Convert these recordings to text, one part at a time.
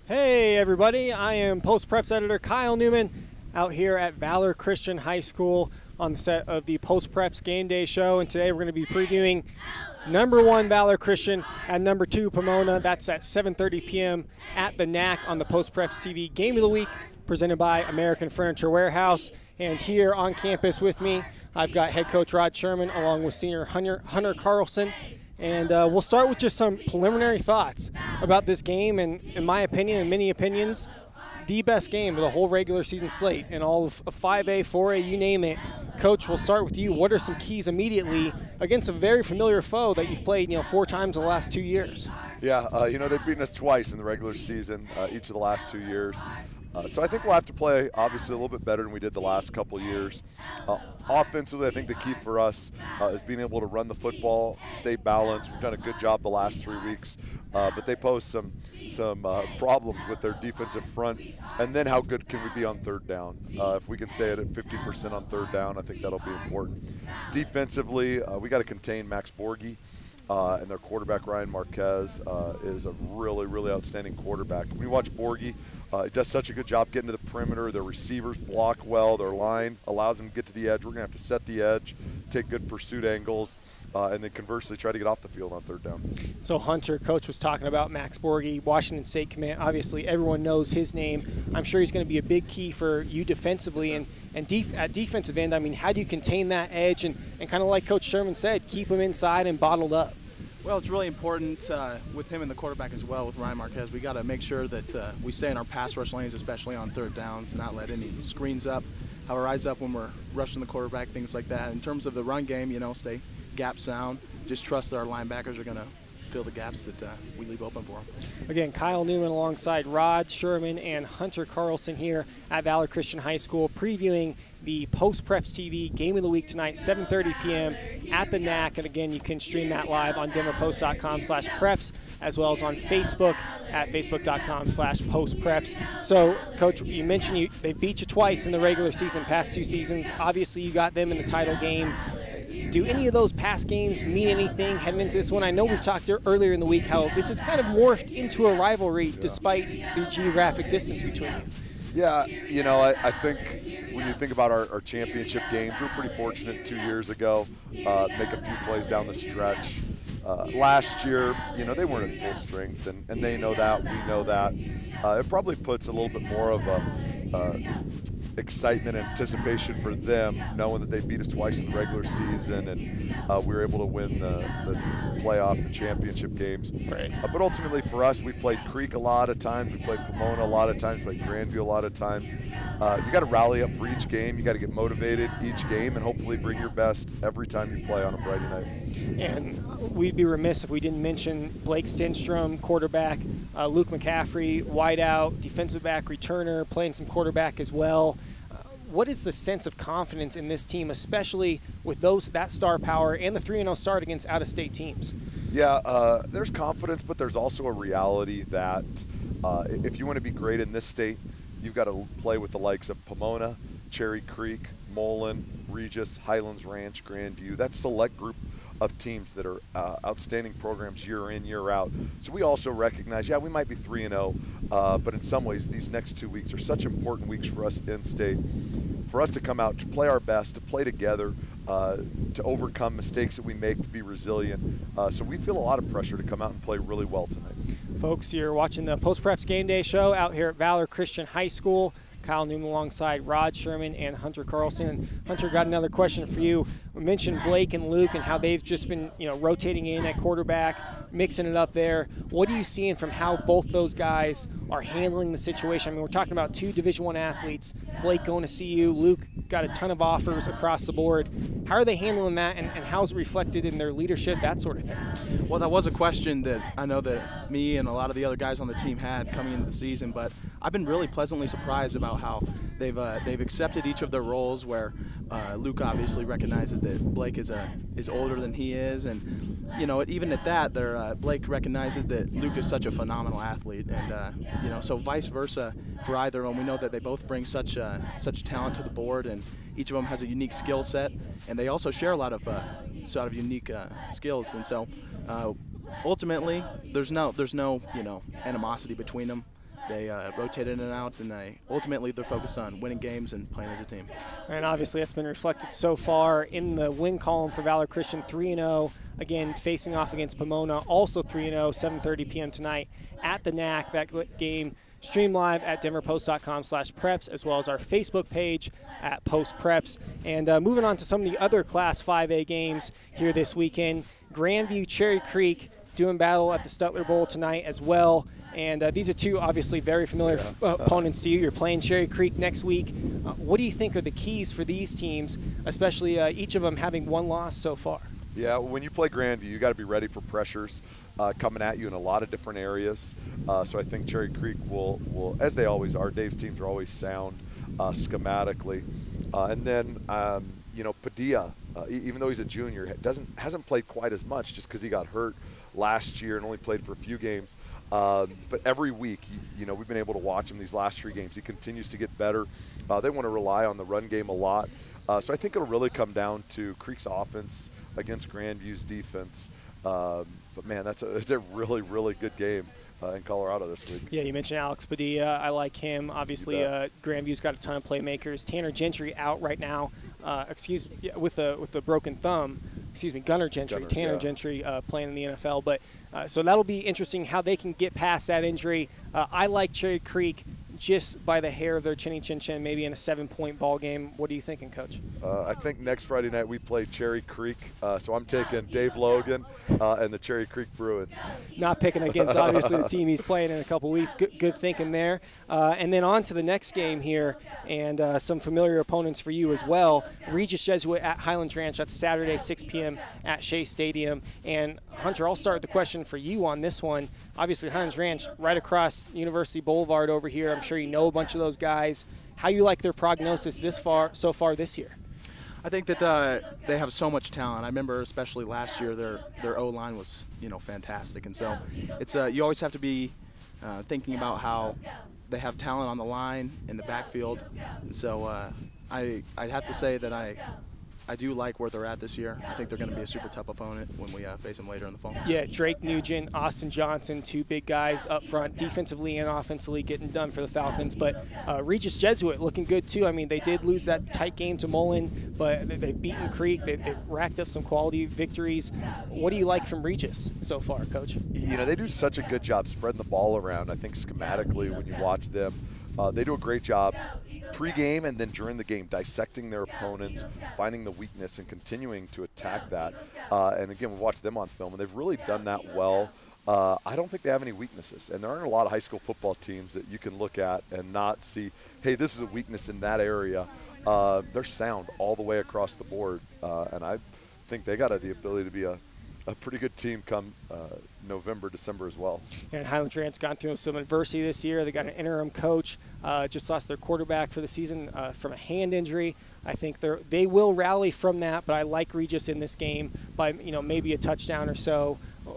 Hey everybody, I am Post Preps editor Kyle Newman out here at Valor Christian High School on the set of the Post Preps Game Day Show, and today we're going to be previewing #1 Valor Christian and #2 Pomona. That's at 7:30 p.m. at the NAC on the Post Preps TV Game of the Week, presented by American Furniture Warehouse. And here on campus with me, I've got head coach Rod Sherman along with senior Hunter Carlson. And we'll start with just some preliminary thoughts about this game, and in my opinion and many opinions, the best game of the whole regular season slate and all of 5A, 4A, you name it. Coach, we'll start with you. What are some keys immediately against a very familiar foe that you've played 4 times in the last 2 years? Yeah, they've beaten us twice in the regular season, each of the last 2 years. So I think we'll have to play, obviously, a little bit better than we did the last couple years. Offensively, I think the key for us is being able to run the football, stay balanced. We've done a good job the last 3 weeks, but they pose some problems with their defensive front. And then how good can we be on third down? If we can stay at 50% on third down, I think that'll be important. Defensively, we got to contain Max Borghi. And their quarterback, Ryan Marquez, is a really, really outstanding quarterback. When you watch Borghi, he does such a good job getting to the perimeter. Their receivers block well. Their line allows them to get to the edge. We're going to have to set the edge, take good pursuit angles, and then conversely try to get off the field on third down. So Hunter, Coach was talking about Max Borghi, Washington State commit. Obviously, everyone knows his name. I'm sure he's going to be a big key for you defensively. And at defensive end, I mean, how do you contain that edge and kind of like Coach Sherman said, keep him inside and bottled up? Well, it's really important with him and the quarterback as well, with Ryan Marquez. We got to make sure that we stay in our pass rush lanes, especially on third downs, not let any screens up, have our eyes up when we're rushing the quarterback, things like that. In terms of the run game, stay gap sound. Just trust that our linebackers are going to fill the gaps that we leave open for them. Again, Kyle Newman alongside Rod Sherman and Hunter Carlson here at Valor Christian High School, previewing the Post Preps TV Game of the Week tonight, 7:30 p.m. at the NAC. And again, you can stream that live on denverpost.com/preps, as well as on Facebook at facebook.com/postpreps. So, Coach, you mentioned they beat you twice in the regular season, past 2 seasons. Obviously, you got them in the title game. Do any of those past games mean anything heading into this one? I know we've talked earlier in the week how this has kind of morphed into a rivalry despite the geographic distance between you. Yeah, I think when you think about our championship games, we were pretty fortunate 2 years ago, make a few plays down the stretch. Last year, they weren't at full strength, and they know that, we know that. It probably puts a little bit more of a excitement and anticipation for them, knowing that they beat us twice in the regular season, and we were able to win the playoff, the championship games. Right. But ultimately for us, we played Creek a lot of times, we played Pomona a lot of times, we played Grandview a lot of times. You got to rally up for each game, you got to get motivated each game, and hopefully bring your best every time you play on a Friday night. And we'd be remiss if we didn't mention Blake Stenstrom, quarterback, Luke McCaffrey, wideout, defensive back, returner, playing some quarterback as well. What is the sense of confidence in this team, especially with that star power and the 3-0 start against out-of-state teams? Yeah, there's confidence, but there's also a reality that if you want to be great in this state, you've got to play with the likes of Pomona, Cherry Creek, Mullen, Regis, Highlands Ranch, Grandview. That select group of teams that are outstanding programs year in, year out. So we also recognize, we might be 3-0, but in some ways these next 2 weeks are such important weeks for us in state, for us to come out, to play our best, to play together, to overcome mistakes that we make, to be resilient. So we feel a lot of pressure to come out and play really well tonight. Folks, you're watching the Post Preps Game Day Show out here at Valor Christian High School. Kyle Newman alongside Rod Sherman and Hunter Carlson. And Hunter, got another question for you. We mentioned Blake and Luke and how they've just been, rotating in at quarterback, mixing it up there. What are you seeing from how both those guys are handling the situation? I mean, we're talking about 2 Division I athletes. Blake going to CU, Luke got a ton of offers across the board. How are they handling that, and how is it reflected in their leadership, that sort of thing? Well, that was a question that I know that me and a lot of the other guys on the team had coming into the season, but I've been really pleasantly surprised about how they've accepted each of their roles, where Luke obviously recognizes that Blake is older than he is, and even at that, Blake recognizes that Luke is such a phenomenal athlete, and so vice versa for either of them. We know that they both bring such talent to the board, and each of them has a unique skill set, and they also share a lot of unique skills, and so ultimately there's no animosity between them. They rotate in and out, and ultimately they're focused on winning games and playing as a team. And obviously that's been reflected so far in the win column for Valor Christian, 3-0. Again, facing off against Pomona, also 3-0, 7:30 p.m. tonight at the NAC. That game streamed live at denverpost.com/preps, as well as our Facebook page at Post Preps. And moving on to some of the other Class 5A games here this weekend, Grandview, Cherry Creek doing battle at the Stutler Bowl tonight as well. And these are two obviously very familiar opponents to you. You're playing Cherry Creek next week. What do you think are the keys for these teams, especially each of them having one loss so far? Yeah, when you play Grandview, you got to be ready for pressures coming at you in a lot of different areas. So I think Cherry Creek will, as they always are, Dave's teams are always sound schematically. And then, Padilla, even though he's a junior, hasn't played quite as much just because he got hurt last year and only played for a few games. But every week, we've been able to watch him these last 3 games. He continues to get better. They want to rely on the run game a lot. So I think it'll really come down to Creek's offense against Grandview's defense. But, man, it's a really, really good game in Colorado this week. Yeah, you mentioned Alex Padilla. I like him. Obviously, Grandview's got a ton of playmakers. Tanner Gentry out right now, with a broken thumb. Gunnar Gentry. Tanner Gentry playing in the NFL. But so that'll be interesting how they can get past that injury. I like Cherry Creek just by the hair of their chinny chin chin, maybe in a 7-point ball game. What are you thinking, Coach? I think next Friday night we play Cherry Creek, so I'm taking Dave Logan and the Cherry Creek Bruins. Not picking against, obviously, the team he's playing in a couple weeks. Good thinking there. And then on to the next game here, and some familiar opponents for you as well. Regis Jesuit at Highlands Ranch. That's Saturday, 6 p.m. at Shea Stadium. And, Hunter, I'll start with the question for you on this one. Obviously, Highlands Ranch right across University Boulevard over here. I'm sure you know a bunch of those guys. How you like their prognosis so far this year? I think that they have so much talent. I remember especially last year their O-line was fantastic, and so it's you always have to be thinking about how they have talent on the line in the backfield. And so I'd have to say that I do like where they're at this year. I think they're going to be a super tough opponent when we face them later in the fall. Yeah, Drake Nugent, Austin Johnson, 2 big guys up front, defensively and offensively getting done for the Falcons. But Regis Jesuit looking good too. I mean, they did lose that tight game to Mullen, but they've beaten Creek. They've racked up some quality victories. What do you like from Regis so far, Coach? They do such a good job spreading the ball around. I think schematically when you watch them, they do a great job pre-game and then during the game, dissecting their opponents, finding the weakness, and continuing to attack that. And again, we watched them on film, and they've really done that well. I don't think they have any weaknesses, and there aren't a lot of high school football teams that you can look at and not see, hey, this is a weakness in that area. They're sound all the way across the board, and I think they got the ability to be a pretty good team come November, December as well. And Highlands Ranch gone through some adversity this year. They got an interim coach, just lost their quarterback for the season from a hand injury. I think they will rally from that, but I like Regis in this game by maybe a touchdown or so.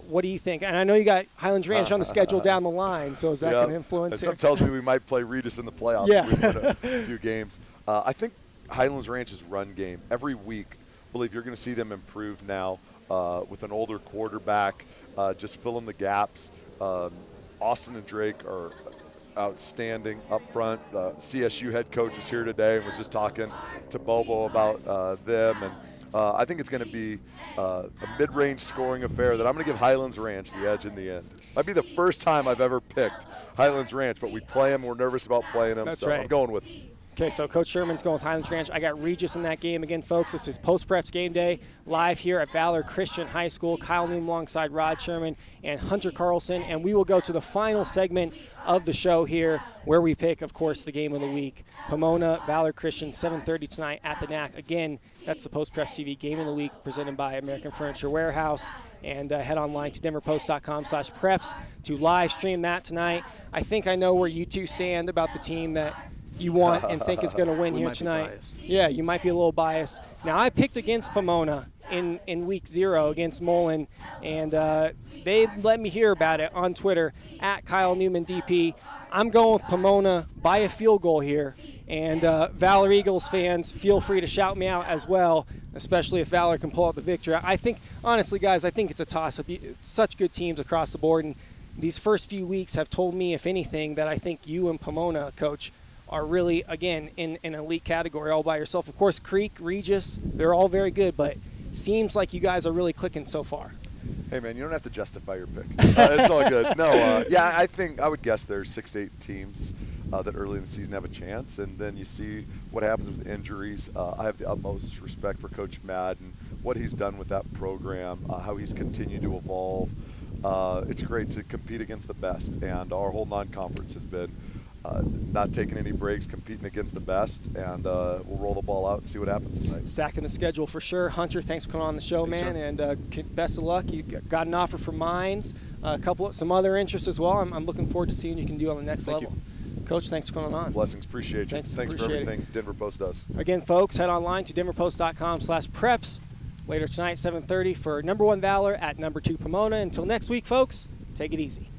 What do you think? And I know you got Highlands Ranch on the schedule down the line, so is that going to influence it? Some tells me we might play Regis in the playoffs if we win a few games. I think Highlands Ranch's run game, every week, I believe you're going to see them improve now with an older quarterback, just filling the gaps. Austin and Drake are outstanding up front. The CSU head coach is here today and was just talking to Bobo about them. And I think it's going to be a mid-range scoring affair that I'm going to give Highlands Ranch the edge in the end. Might be the first time I've ever picked Highlands Ranch, but we play them. We're nervous about playing them, so right. I'm going with Okay, so Coach Sherman's going with Highlands Ranch. I got Regis in that game. Again, folks, this is Post Preps Game Day live here at Valor Christian High School. Kyle Newman alongside Rod Sherman and Hunter Carlson. And we will go to the final segment of the show here where we pick, of course, the game of the week. Pomona, Valor Christian, 7:30 tonight at the NAC. Again, that's the Post Preps TV Game of the Week presented by American Furniture Warehouse. And head online to denverpost.com/preps to live stream that tonight. I think I know where you two stand about the team that you want and think is going to win here tonight. Yeah, you might be a little biased. Now, I picked against Pomona in week 0 against Mullen, and they let me hear about it on Twitter at Kyle Newman DP. I'm going with Pomona by a field goal here, and Valor Eagles fans, feel free to shout me out as well, especially if Valor can pull out the victory. I think, honestly, guys, I think it's a toss-up. Such good teams across the board, and these first few weeks have told me, if anything, that I think you and Pomona, Coach, are really, again, in an elite category all by yourself. Of course, Creek, Regis, they're all very good, but seems like you guys are really clicking so far. Hey, man, you don't have to justify your pick. It's all good. No, yeah, I would guess there's 6 to 8 teams that early in the season have a chance, and then you see what happens with injuries. I have the utmost respect for Coach Madden, what he's done with that program, how he's continued to evolve. It's great to compete against the best, and our whole non-conference has been not taking any breaks, competing against the best, and we'll roll the ball out and see what happens tonight. Stacking the schedule for sure. Hunter, thanks for coming on the show, Thanks, man, and best of luck. You got an offer from Mines, some other interests as well. I'm looking forward to seeing what you can do on the next level. Coach, thanks for coming on. Blessings, appreciate you. Thanks for everything Denver Post does. Again, folks, head online to denverpost.com/preps later tonight, 7:30 for number 1 Valor at number 2 Pomona. Until next week, folks, take it easy.